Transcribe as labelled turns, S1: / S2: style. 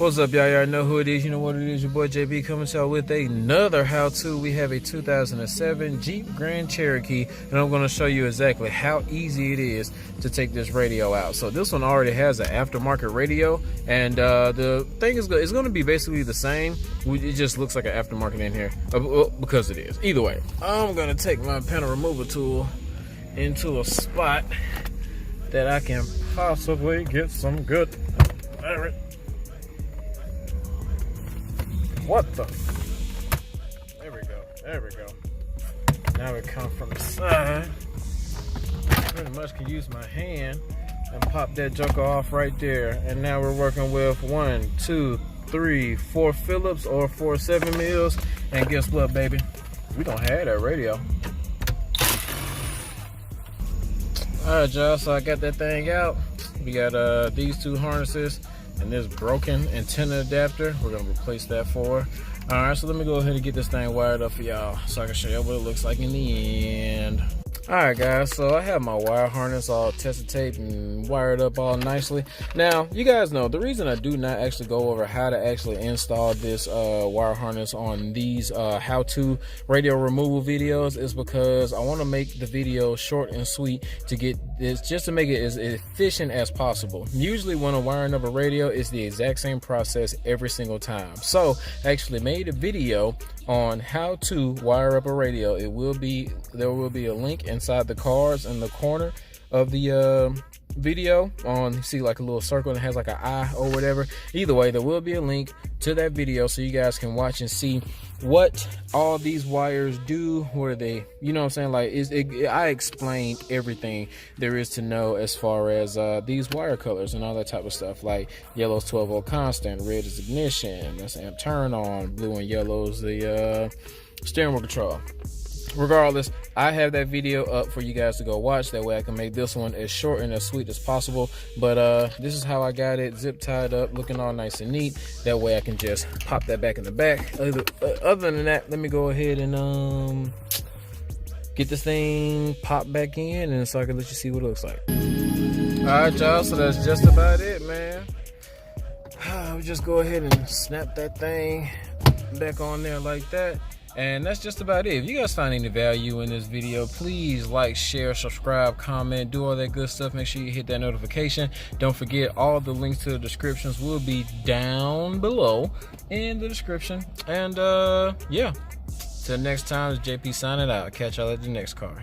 S1: What's up, y'all? Y'all know who it is. You know what it is. Your boy JP coming to y'all with another how-to. We have a 2007 Jeep Grand Cherokee, and I'm going to show you exactly how easy it is to take this radio out. So this one already has an aftermarket radio, and the thing is it's going to be basically the same. It just looks like an aftermarket in here because it is. Either way, I'm going to take my panel removal tool into a spot that I can possibly get some good. What the? There we go. There we go. Now we come from the side. Pretty much can use my hand and pop that joker off right there. And now we're working with 1, 2, 3, 4 Phillips or 4 7 mils. And guess what, baby? We don't have that radio. Alright, y'all. So I got that thing out. We got these two harnesses and this broken antenna adapter. We're gonna replace that for her. All right, so let me go ahead and get this thing wired up for y'all so I can show you what it looks like in the end. All right, guys, so I have my wire harness all tested tape and wired up all nicely. Now, you guys know the reason I do not actually go over how to actually install this wire harness on these how-to radio removal videos is because I want to make the video short and sweet to get this, just to make it as efficient as possible. Usually when I'm wiring up a radio, it's the exact same process every single time. So I actually made a video on how to wire up a radio. There will be a link inside the cards in the corner of the video. You see like a little circle that has like an eye or whatever. Either way, there will be a link to that video so you guys can watch and see what all these wires do, where they, you know what I'm saying, like I explained everything there is to know as far as these wire colors and all that type of stuff. Like yellow's 12 volt constant, red is ignition, that's amp turn on, blue and yellow's the steering wheel control. Regardless, I have that video up for you guys to go watch. That way I can make this one as short and as sweet as possible. But this is how I got it zip tied up, looking all nice and neat. That way I can just pop that back in the back. Other than that, let me go ahead and get this thing popped back in, and so I can let you see what it looks like. All right, y'all, so that's just about it, man. We just go ahead and snap that thing back on there like that. And that's just about it. If you guys find any value in this video, please like, share, subscribe, comment, do all that good stuff. Make sure you hit that notification. Don't forget, all the links to the descriptions will be down below in the description. And yeah, till next time, it's JP signing out. Catch y'all at the next car.